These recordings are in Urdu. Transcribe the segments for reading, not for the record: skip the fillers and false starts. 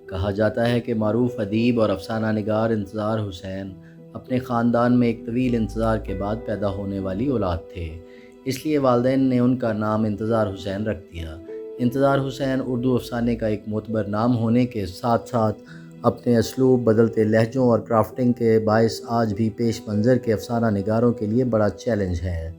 کہا جاتا ہے کہ معروف ادیب اور افسانہ نگار انتظار حسین اپنے خاندان میں ایک طویل انتظار کے بعد پیدا ہونے والی اولاد تھے، اس لیے والدین نے ان کا نام انتظار حسین رکھ دیا۔ انتظار حسین اردو افسانے کا ایک معتبر نام ہونے کے ساتھ ساتھ اپنے اسلوب، بدلتے لہجوں اور کرافٹنگ کے باعث آج بھی پیش منظر کے افسانہ نگاروں کے لیے بڑا چیلنج ہے۔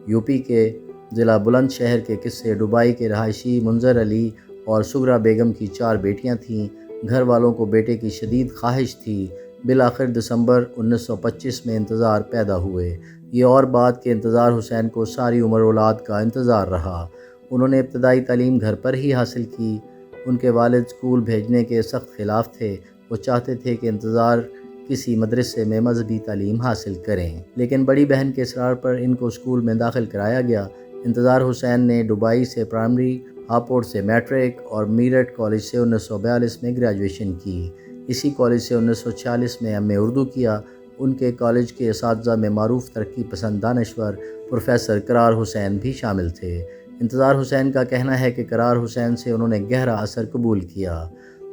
یوپی کے ضلع بلند شہر کے قصے ڈوبائی کے رہائشی منظر علی اور سغرا بیگم کی 4 بیٹیاں تھیں۔ گھر والوں کو بیٹے کی شدید خواہش تھی۔ بالآخر دسمبر 1925 میں انتظار پیدا ہوئے۔ یہ اور بات کہ انتظار حسین کو ساری عمر اولاد کا انتظار رہا۔ انہوں نے ابتدائی تعلیم گھر پر ہی حاصل کی۔ ان کے والد اسکول بھیجنے کے سخت خلاف تھے۔ وہ چاہتے تھے کہ انتظار کسی مدرسے میں مذہبی تعلیم حاصل کریں، لیکن بڑی بہن کے اصرار پر ان کو اسکول میں داخل کرایا گیا۔ انتظار حسین نے ڈوبائی سے پرائمری، ہاپوڑ سے میٹرک اور میرٹھ کالج سے 1942 میں گریجویشن کی۔ اسی کالج سے 1946 میں ایم اے اردو کیا۔ ان کے کالج کے اساتذہ میں معروف ترقی پسند دانشور پروفیسر کرار حسین بھی شامل تھے۔ انتظار حسین کا کہنا ہے کہ کرار حسین سے انہوں نے گہرا اثر قبول کیا۔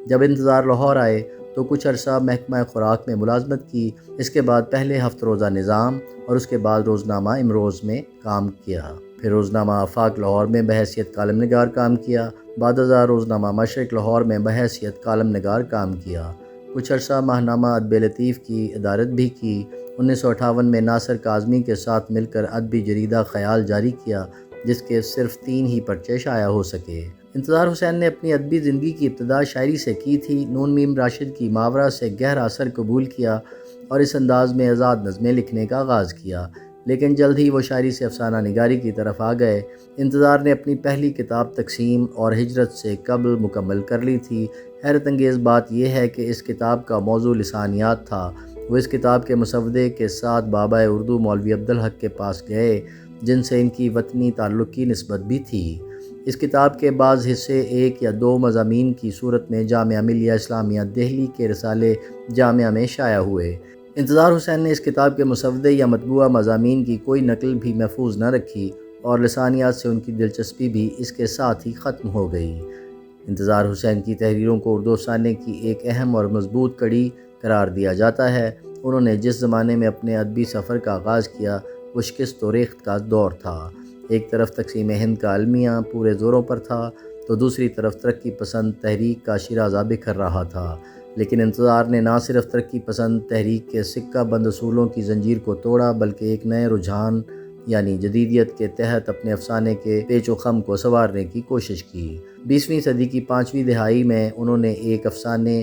جب انتظار لاہور آئے تو کچھ عرصہ محکمہ خوراک میں ملازمت کی۔ اس کے بعد پہلے ہفت روزہ نظام اور اس کے بعد روزنامہ امروز میں کام کیا۔ پھر روزنامہ آفاق لاہور میں بحیثیت کالم نگار کام کیا۔ بعد ازاں روزنامہ مشرق لاہور میں بحیثیت کالم نگار کام کیا۔ کچھ عرصہ ماہنامہ ادب لطیف کی ادارت بھی کی۔ 1958 میں ناصر کاظمی کے ساتھ مل کر ادبی جریدہ خیال جاری کیا، جس کے صرف 3 ہی پرچے شائع ہو سکے۔ انتظار حسین نے اپنی ادبی زندگی کی ابتدا شاعری سے کی تھی۔ نون میم راشد کی ماورا سے گہرا اثر قبول کیا اور اس انداز میں آزاد نظمیں لکھنے کا آغاز کیا، لیکن جلد ہی وہ شاعری سے افسانہ نگاری کی طرف آ گئے۔ انتظار نے اپنی پہلی کتاب تقسیم اور ہجرت سے قبل مکمل کر لی تھی۔ حیرت انگیز بات یہ ہے کہ اس کتاب کا موضوع لسانیات تھا۔ وہ اس کتاب کے مسودے کے ساتھ بابا اردو مولوی عبدالحق کے پاس گئے، جن سے ان کی وطنی تعلق کی نسبت بھی تھی۔ اس کتاب کے بعض حصے 1 یا 2 مضامین کی صورت میں جامعہ ملیہ اسلامیہ دہلی کے رسالے جامعہ میں شائع ہوئے۔ انتظار حسین نے اس کتاب کے مسودے یا مطبوعہ مضامین کی کوئی نقل بھی محفوظ نہ رکھی اور لسانیات سے ان کی دلچسپی بھی اس کے ساتھ ہی ختم ہو گئی۔ انتظار حسین کی تحریروں کو اردو افسانے کی ایک اہم اور مضبوط کڑی قرار دیا جاتا ہے۔ انہوں نے جس زمانے میں اپنے ادبی سفر کا آغاز کیا وہ شکست و ریخت کا دور تھا۔ ایک طرف تقسیم ہند کا المیہ پورے زوروں پر تھا تو دوسری طرف ترقی پسند تحریک کا شیرازہ بکھر رہا تھا، لیکن انتظار نے نہ صرف ترقی پسند تحریک کے سکہ بند اصولوں کی زنجیر کو توڑا بلکہ ایک نئے رجحان یعنی جدیدیت کے تحت اپنے افسانے کے پیچ و خم کو سنوارنے کی کوشش کی۔ 20ویں صدی کی 5ویں دہائی میں انہوں نے ایک افسانے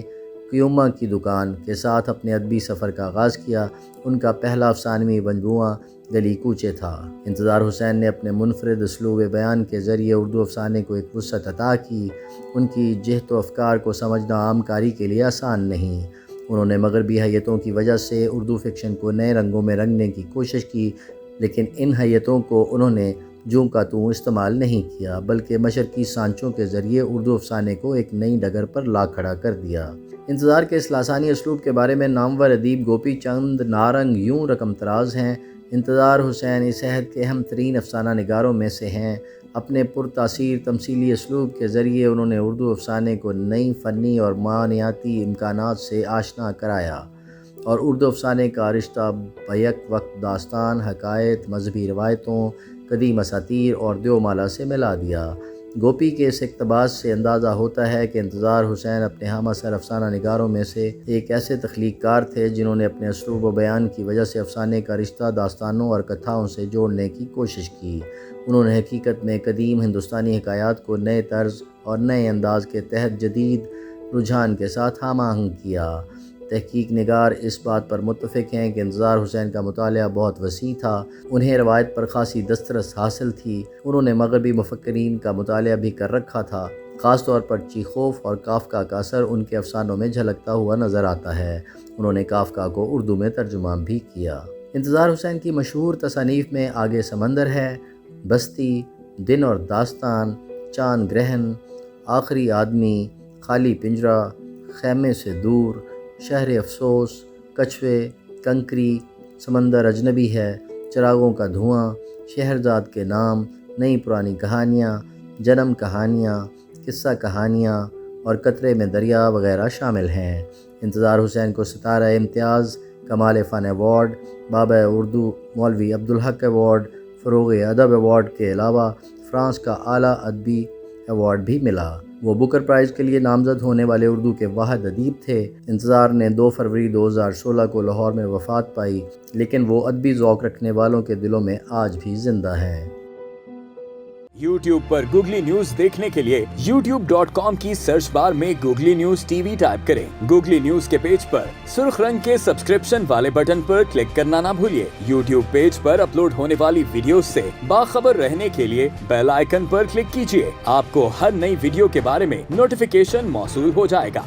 قیومہ کی دکان کے ساتھ اپنے ادبی سفر کا آغاز کیا۔ ان کا پہلا افسانوی مجموعہ گلی کوچے تھا۔ انتظار حسین نے اپنے منفرد اسلوب بیان کے ذریعے اردو افسانے کو ایک وسعت عطا کی۔ ان کی جہت و افکار کو سمجھنا عام کاری کے لیے آسان نہیں۔ انہوں نے مغربی حیتوں کی وجہ سے اردو فکشن کو نئے رنگوں میں رنگنے کی کوشش کی، لیکن ان حیتوں کو انہوں نے جوں کا توں استعمال نہیں کیا بلکہ مشرقی سانچوں کے ذریعے اردو افسانے کو ایک نئی ڈگر پر لا کھڑا کر دیا۔ انتظار کے اس لاسانی اسلوب کے بارے میں نامور ادیب گوپی چند نارنگ یوں رقم تراز ہیں: انتظار حسین اس عہد کے اہم ترین افسانہ نگاروں میں سے ہیں۔ اپنے پرتاثیر تمثیلی اسلوب کے ذریعے انہوں نے اردو افسانے کو نئی فنی اور معنویاتی امکانات سے آشنا کرایا اور اردو افسانے کا رشتہ بیک وقت داستان، حکایت، مذہبی روایتوں، قدیم اساطیر اور دیومالا سے ملا دیا۔ گوپی کے اس اقتباس سے اندازہ ہوتا ہے کہ انتظار حسین اپنے ہم عصر افسانہ نگاروں میں سے ایک ایسے تخلیق کار تھے جنہوں نے اپنے اسلوب و بیان کی وجہ سے افسانے کا رشتہ داستانوں اور کتھاؤں سے جوڑنے کی کوشش کی۔ انہوں نے حقیقت میں قدیم ہندوستانی حکایات کو نئے طرز اور نئے انداز کے تحت جدید رجحان کے ساتھ ہم آہنگ کیا۔ تحقیق نگار اس بات پر متفق ہیں کہ انتظار حسین کا مطالعہ بہت وسیع تھا۔ انہیں روایت پر خاصی دسترس حاصل تھی۔ انہوں نے مغربی مفکرین کا مطالعہ بھی کر رکھا تھا۔ خاص طور پر چیخوف اور کافکا کا اثر ان کے افسانوں میں جھلکتا ہوا نظر آتا ہے۔ انہوں نے کافکا کو اردو میں ترجمہ بھی کیا۔ انتظار حسین کی مشہور تصانیف میں آگے سمندر ہے، بستی، دن اور داستان، چاند گرہن، آخری آدمی، خالی پنجرہ، خیمے سے دور، شہر افسوس، کچھوے، کنکری، سمندر اجنبی ہے، چراغوں کا دھواں، شہرزاد کے نام، نئی پرانی کہانیاں، جنم کہانیاں، قصہ کہانیاں اور قطرے میں دریا وغیرہ شامل ہیں۔ انتظار حسین کو ستارہ امتیاز، کمال فن ایوارڈ، بابا اردو مولوی عبدالحق ایوارڈ، فروغ ادب ایوارڈ کے علاوہ فرانس کا اعلیٰ ادبی ایوارڈ بھی ملا۔ وہ بکر پرائز کے لیے نامزد ہونے والے اردو کے واحد ادیب تھے۔ انتظار نے 2 فروری 2016 کو لاہور میں وفات پائی، لیکن وہ ادبی ذوق رکھنے والوں کے دلوں میں آج بھی زندہ ہیں۔ YouTube پر گوگلی نیوز دیکھنے کے لیے youtube.com کی سرچ بار میں googly news T V type کریں۔ گوگلی نیوز کے پیج پر سرخ رنگ کے سبسکرپشن والے بٹن پر کلک کرنا نہ بھولیے۔ YouTube پیج پر اپلوڈ ہونے والی ویڈیوز سے باخبر رہنے کے لیے بیل آئیکن پر کلک کیجیے۔ آپ کو ہر نئی ویڈیو کے بارے میں نوٹیفیکیشن موصول ہو جائے گا۔